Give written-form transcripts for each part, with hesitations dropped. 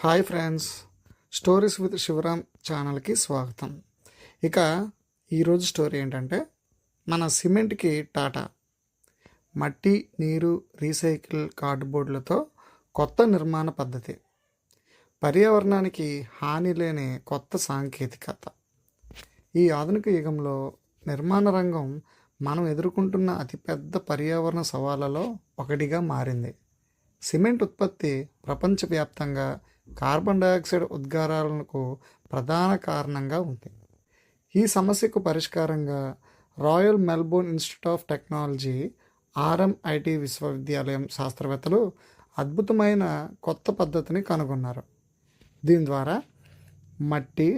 Hi friends, stories with Shivaram ఛానల్కి స్వాగతం. ఇక ఈరోజు స్టోరీ ఏంటంటే మన సిమెంట్కి టాటా మట్టి, నీరు, రీసైకిల్ కార్డుబోర్డులతో కొత్త నిర్మాణ పద్ధతి, పర్యావరణానికి హాని లేని కొత్త సాంకేతికత. ఈ ఆధునిక యుగంలో నిర్మాణ రంగం మనం ఎదుర్కొంటున్న అతిపెద్ద పర్యావరణ సవాళ్ళలో ఒకటిగా మారింది. సిమెంట్ ఉత్పత్తి ప్రపంచవ్యాప్తంగా కార్బన్ డయాక్సైడ్ ఉద్గారాలకు ప్రధాన కారణంగా ఉంది. ఈ సమస్యకు పరిష్కారంగా Royal Melbourne Institute of Technology RMIT విశ్వవిద్యాలయం శాస్త్రవేత్తలు అద్భుతమైన కొత్త పద్ధతిని కనుగొన్నారు. దీని ద్వారా మట్టి,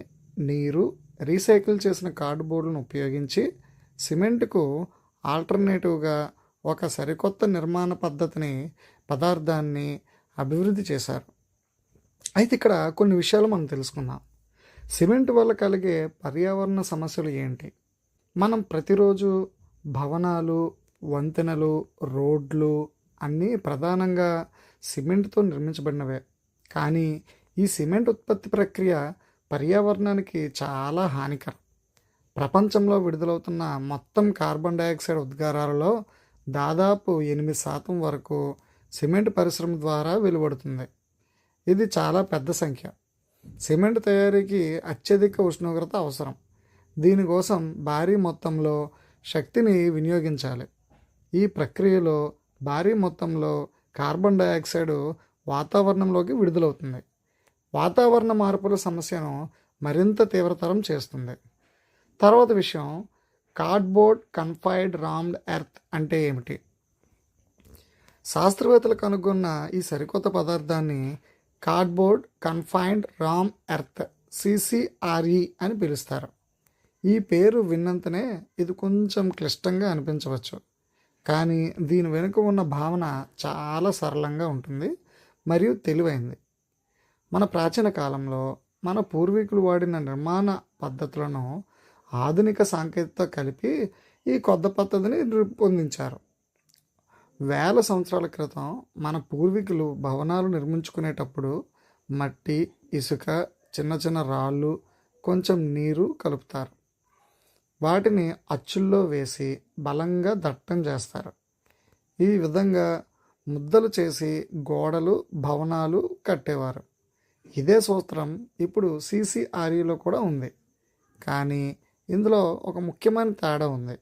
నీరు, రీసైకిల్ చేసిన కార్డుబోర్డులను ఉపయోగించి సిమెంట్కు ఆల్టర్నేటివ్గా ఒక సరికొత్త నిర్మాణ పదార్థాన్ని అభివృద్ధి చేశారు. అయితే ఇక్కడ కొన్ని విషయాలు మనం తెలుసుకుందాం. సిమెంట్ వల్ల కలిగే పర్యావరణ సమస్యలు ఏంటి? మనం ప్రతిరోజు భవనాలు, వంతెనలు, రోడ్లు అన్నీ ప్రధానంగా సిమెంట్తో నిర్మించబడినవే. కానీ ఈ సిమెంట్ ఉత్పత్తి ప్రక్రియ పర్యావరణానికి చాలా హానికరం. ప్రపంచంలో విడుదలవుతున్న మొత్తం కార్బన్ డయాక్సైడ్ ఉద్గారాలలో దాదాపు 8% వరకు సిమెంట్ పరిశ్రమ ద్వారా వెలువడుతుంది. ఇది చాలా పెద్ద సంఖ్య. సిమెంట్ తయారీకి అత్యధిక ఉష్ణోగ్రత అవసరం. దీనికోసం భారీ మొత్తంలో శక్తిని వినియోగించాలి. ఈ ప్రక్రియలో భారీ మొత్తంలో కార్బన్ డయాక్సైడ్ వాతావరణంలోకి విడుదలవుతుంది. వాతావరణ మార్పుల సమస్యను మరింత తీవ్రతరం చేస్తుంది. తర్వాత విషయం, కార్డ్బోర్డ్ కన్ఫైన్డ్ రామ్డ్ ఎర్త్ అంటే ఏమిటి? శాస్త్రవేత్తలు కనుగొన్న ఈ సరికొత్త పదార్థాన్ని కార్డ్బోర్డ్ కన్ఫైన్డ్ రామ్ ఎర్త్ సిసిఆర్ఈ అని పిలుస్తారు. ఈ పేరు విన్నంతనే ఇది కొంచెం క్లిష్టంగా అనిపించవచ్చు, కానీ దీని వెనుక ఉన్న భావన చాలా సరళంగా ఉంటుంది మరియు తెలివైంది. మన ప్రాచీన కాలంలో మన పూర్వీకులు వాడిన నిర్మాణ పద్ధతులను ఆధునిక సాంకేతికత కలిపి ఈ కొత్త పద్ధతిని రూపొందించారు. వేల సంవత్సరాల క్రితం మన పూర్వీకులు భవనాలు నిర్మించుకునేటప్పుడు మట్టి, ఇసుక, చిన్న చిన్న రాళ్ళు, కొంచెం నీరు కలుపుతారు. వాటిని అచ్చుల్లో వేసి బలంగా దట్టం చేస్తారు. ఈ విధంగా ముద్దలు చేసి గోడలు, భవనాలు కట్టేవారు. ఇదే సూత్రం ఇప్పుడు సిసిఆర్ఈలో కూడా ఉంది. కానీ ఇందులో ఒక ముఖ్యమైన తేడా ఉంది.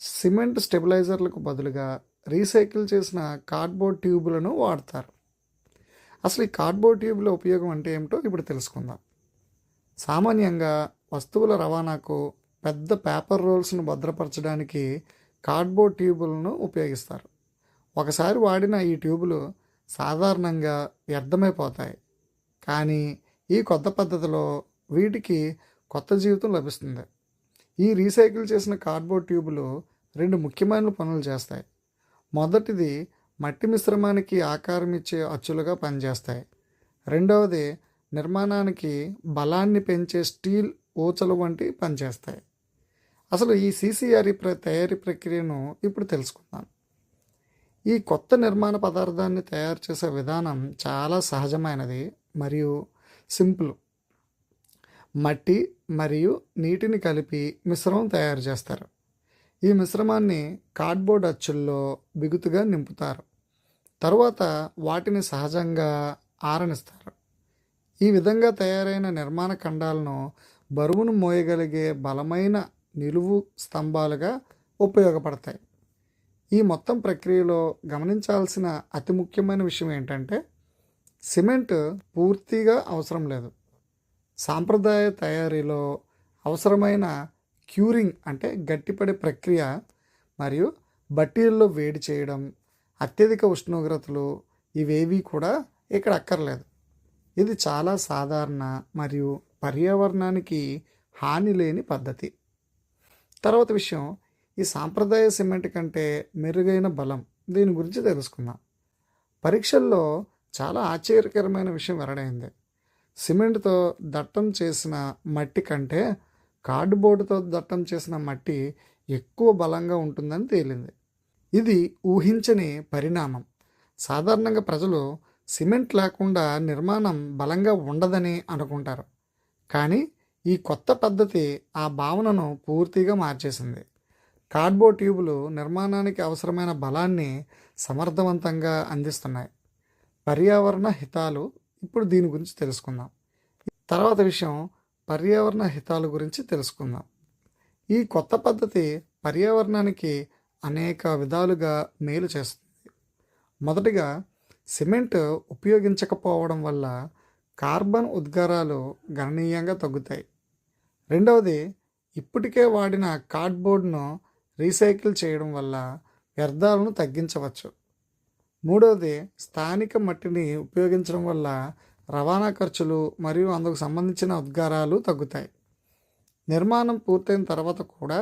సిమెంట్ స్టెబిలైజర్లకు బదులుగా రీసైకిల్ చేసిన కార్డ్బోర్డ్ ట్యూబులను వాడతారు. అసలు ఈ కార్డ్బోర్డ్ ట్యూబుల ఉపయోగం అంటే ఏమిటో ఇప్పుడు తెలుసుకుందాం. సామాన్యంగా వస్తువుల రవాణాకు పెద్ద పేపర్ రోల్స్ను భద్రపరచడానికి కార్డ్బోర్డ్ ట్యూబులను ఉపయోగిస్తారు. ఒకసారి వాడిన ఈ ట్యూబులు సాధారణంగా వ్యర్థమైపోతాయి. కానీ ఈ కొత్త పద్ధతిలో వీటికి కొత్త జీవితం లభిస్తుంది. ఈ రీసైకిల్ చేసిన కార్డ్బోర్డ్ ట్యూబులు 2 ముఖ్యమైన పనులు చేస్తాయి. మొదటిది, మట్టి మిశ్రమానికి ఆకారం ఇచ్చే అచ్చులుగా పనిచేస్తాయి. రెండవది, నిర్మాణానికి బలాన్ని పెంచే స్టీల్ ఊచలు వంటి పనిచేస్తాయి. అసలు ఈ సిసిఆర్ఈ తయారీ ప్రక్రియను ఇప్పుడు తెలుసుకుందాం. ఈ కొత్త నిర్మాణ పదార్థాన్ని తయారు చేసే విధానం చాలా సహజమైనది మరియు సింపుల్. మట్టి మరియు నీటిని కలిపి మిశ్రమం తయారు చేస్తారు. ఈ మిశ్రమాన్ని కార్డ్బోర్డ్ అచ్చుల్లో బిగుతుగా నింపుతారు. తరువాత వాటిని సహజంగా ఆరనిస్తారు. ఈ విధంగా తయారైన నిర్మాణ ఖండాలను బరువును మోయగలిగే బలమైన నిలువు స్తంభాలుగా ఉపయోగపడతాయి. ఈ మొత్తం ప్రక్రియలో గమనించాల్సిన అతి ముఖ్యమైన విషయం ఏంటంటే సిమెంట్ పూర్తిగా అవసరం లేదు. సాంప్రదాయ తయారీలో అవసరమైన క్యూరింగ్ అంటే గట్టిపడే ప్రక్రియ మరియు బట్టీల్లో వేడి చేయడం, అత్యధిక ఉష్ణోగ్రతలు ఇవేవీ కూడా ఇక్కడ అక్కర్లేదు. ఇది చాలా సాధారణ మరియు పర్యావరణానికి హాని లేని పద్ధతి. తర్వాత విషయం, ఈ సాంప్రదాయ సిమెంట్ కంటే మెరుగైన బలం. దీని గురించి తెలుసుకుందాం. పరీక్షల్లో చాలా ఆశ్చర్యకరమైన విషయం వెల్లడైంది. సిమెంట్తో దట్టం చేసిన మట్టి కంటే కార్డుబోర్డుతో దట్టం చేసిన మట్టి ఎక్కువ బలంగా ఉంటుందని తేలింది. ఇది ఊహించని పరిణామం. సాధారణంగా ప్రజలు సిమెంట్ లేకుండా నిర్మాణం బలంగా ఉండదని అనుకుంటారు. కానీ ఈ కొత్త పద్ధతి ఆ భావనను పూర్తిగా మార్చేసింది. కార్డ్బోర్డ్ ట్యూబులు నిర్మాణానికి అవసరమైన బలాన్ని సమర్థవంతంగా అందిస్తున్నాయి. పర్యావరణ హితాలు, ఇప్పుడు దీని గురించి తెలుసుకుందాం. తర్వాత విషయం, పర్యావరణ హితాల గురించి తెలుసుకుందాం. ఈ కొత్త పద్ధతి పర్యావరణానికి అనేక విధాలుగా మేలు చేస్తుంది. మొదటిగా, సిమెంట్ ఉపయోగించకపోవడం వల్ల కార్బన్ ఉద్గారాలు గణనీయంగా తగ్గుతాయి. రెండవది, ఇప్పటికే వాడిన కార్డ్బోర్డ్ను రీసైకిల్ చేయడం వల్ల వ్యర్థాలను తగ్గించవచ్చు. మూడవది, స్థానిక మట్టిని ఉపయోగించడం వల్ల రవాణా ఖర్చులు మరియు అందుకు సంబంధించిన ఉద్గారాలు తగ్గుతాయి. నిర్మాణం పూర్తయిన తర్వాత కూడా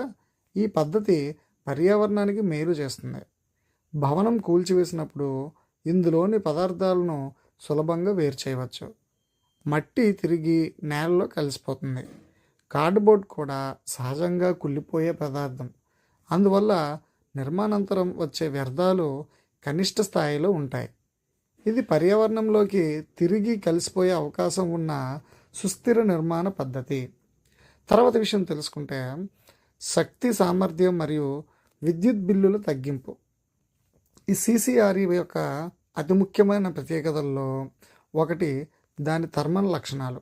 ఈ పద్ధతి పర్యావరణానికి మేలు చేస్తుంది. భవనం కూల్చివేసినప్పుడు ఇందులోని పదార్థాలను సులభంగా వేరు చేయవచ్చు. మట్టి తిరిగి నేలలో కలిసిపోతుంది. కార్డ్బోర్డ్ కూడా సహజంగా కుళ్ళిపోయే పదార్థం. అందువల్ల నిర్మాణానంతరం వచ్చే వ్యర్థాలు కనిష్ట స్థాయిలో ఉంటాయి. ఇది పర్యావరణంలోకి తిరిగి కలిసిపోయే అవకాశం ఉన్న సుస్థిర నిర్మాణ పద్ధతి. తర్వాత విషయం తెలుసుకుంటే, శక్తి సామర్థ్యం మరియు విద్యుత్ బిల్లుల తగ్గింపు. ఈ CCRE యొక్క అతి ముఖ్యమైన ప్రత్యేకతల్లో ఒకటి దాని థర్మల్ లక్షణాలు.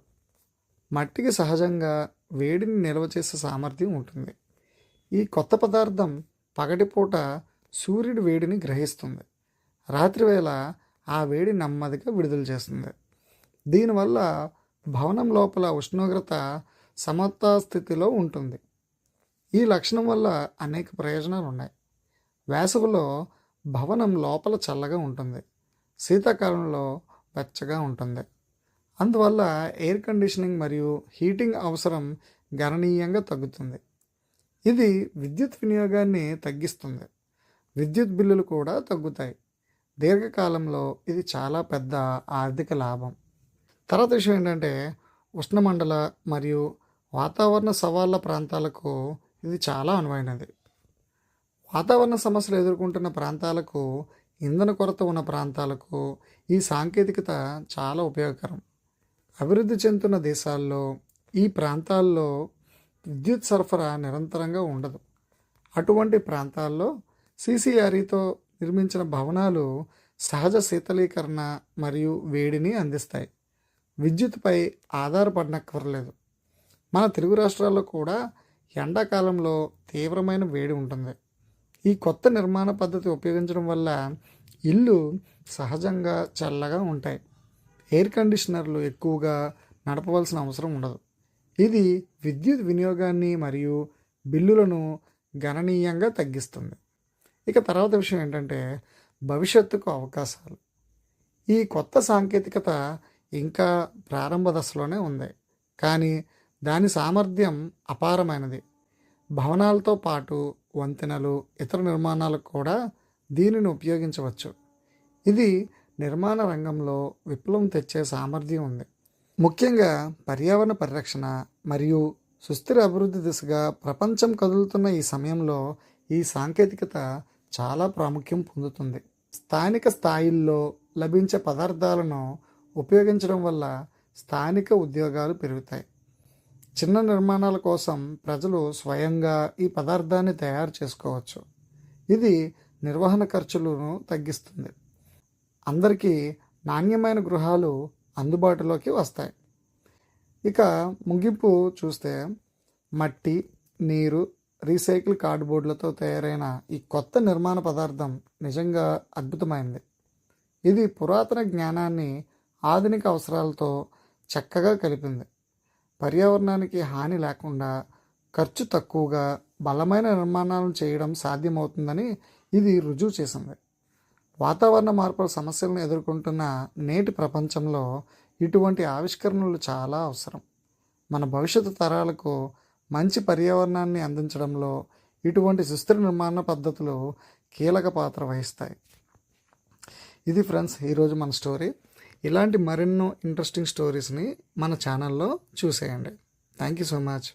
మట్టికి సహజంగా వేడిని నిల్వ చేసే సామర్థ్యం ఉంటుంది. ఈ కొత్త పదార్థం పగటిపూట సూర్యుడి వేడిని గ్రహిస్తుంది, రాత్రివేళ ఆ వేడి నెమ్మదిగా విడుదల చేస్తుంది. దీనివల్ల భవనం లోపల ఉష్ణోగ్రత సమతాస్థితిలో ఉంటుంది. ఈ లక్షణం వల్ల అనేక ప్రయోజనాలు ఉన్నాయి. వేసవిలో భవనం లోపల చల్లగా ఉంటుంది, శీతాకాలంలో వెచ్చగా ఉంటుంది. అందువల్ల ఎయిర్ కండిషనింగ్ మరియు హీటింగ్ అవసరం గణనీయంగా తగ్గుతుంది. ఇది విద్యుత్ వినియోగాన్ని తగ్గిస్తుంది. విద్యుత్ బిల్లులు కూడా తగ్గుతాయి. దీర్ఘకాలంలో ఇది చాలా పెద్ద ఆర్థిక లాభం. తర్వాత విషయం ఏంటంటే, ఉష్ణమండల మరియు వాతావరణ సవాళ్ళ ప్రాంతాలకు ఇది చాలా అనువైనది. వాతావరణ సమస్యలు ఎదుర్కొంటున్న ప్రాంతాలకు, ఇంధన కొరత ఉన్న ప్రాంతాలకు ఈ సాంకేతికత చాలా ఉపయోగకరం. అభివృద్ధి చెందుతున్న దేశాల్లో ఈ ప్రాంతాల్లో విద్యుత్ సరఫరా నిరంతరంగా ఉండదు. అటువంటి ప్రాంతాల్లో CCREతో నిర్మించిన భవనాలు సహజ శీతలీకరణ మరియు వేడిని అందిస్తాయి. విద్యుత్పై ఆధారపడనక్కర్లేదు. మన తెలుగు రాష్ట్రాల్లో కూడా ఎండాకాలంలో తీవ్రమైన వేడి ఉంటుంది. ఈ కొత్త నిర్మాణ పద్ధతి ఉపయోగించడం వల్ల ఇల్లు సహజంగా చల్లగా ఉంటాయి. ఎయిర్ కండిషనర్లు ఎక్కువగా నడపవలసిన అవసరం ఉండదు. ఇది విద్యుత్ వినియోగాన్ని మరియు బిల్లులను గణనీయంగా తగ్గిస్తుంది. ఇక తర్వాత విషయం ఏంటంటే, భవిష్యత్తుకు అవకాశాలు. ఈ కొత్త సాంకేతికత ఇంకా ప్రారంభ దశలోనే ఉంది, కానీ దాని సామర్థ్యం అపారమైనది. భవనాలతో పాటు వంతెనలు, ఇతర నిర్మాణాలకు కూడా దీనిని ఉపయోగించవచ్చు. ఇది నిర్మాణ రంగంలో విప్లవం తెచ్చే సామర్థ్యం ఉంది. ముఖ్యంగా పర్యావరణ పరిరక్షణ మరియు సుస్థిర అభివృద్ధి దిశగా ప్రపంచం కదులుతున్న ఈ సమయంలో ఈ సాంకేతికత చాలా ప్రాముఖ్యం పొందుతుంది. స్థానిక స్థాయిల్లో లభించే పదార్థాలను ఉపయోగించడం వల్ల స్థానిక ఉద్యోగాలు పెరుగుతాయి. చిన్న నిర్మాణాల కోసం ప్రజలు స్వయంగా ఈ పదార్థాన్ని తయారు చేసుకోవచ్చు. ఇది నిర్వహణ ఖర్చులను తగ్గిస్తుంది. అందరికీ నాణ్యమైన గృహాలు అందుబాటులోకి వస్తాయి. ఇక ముగింపు చూస్తే, మట్టి, నీరు, రీసైకిల్ కార్డ్బోర్డులతో తయారైన ఈ కొత్త నిర్మాణ పదార్థం నిజంగా అద్భుతమైనది. ఇది పురాతన జ్ఞానాన్ని ఆధునిక అవసరాలతో చక్కగా కలిపింది. పర్యావరణానికి హాని లేకుండా, ఖర్చు తక్కువగా బలమైన నిర్మాణాలను చేయడం సాధ్యమవుతుందని ఇది రుజువు చేసింది. వాతావరణ మార్పుల సమస్యలను ఎదుర్కొంటున్న నేటి ప్రపంచంలో ఇటువంటి ఆవిష్కరణలు చాలా అవసరం. మన భవిష్యత్తు తరాలకు మంచి పర్యావరణాన్ని అందించడంలో ఇటువంటి సుస్థిర నిర్మాణ పద్ధతులు కీలక పాత్ర వహిస్తాయి. ఇది ఫ్రెండ్స్ ఈరోజు మన స్టోరీ. ఇలాంటి మరెన్నో ఇంట్రెస్టింగ్ స్టోరీస్ని మన ఛానల్లో చూసేయండి. Thank you so much.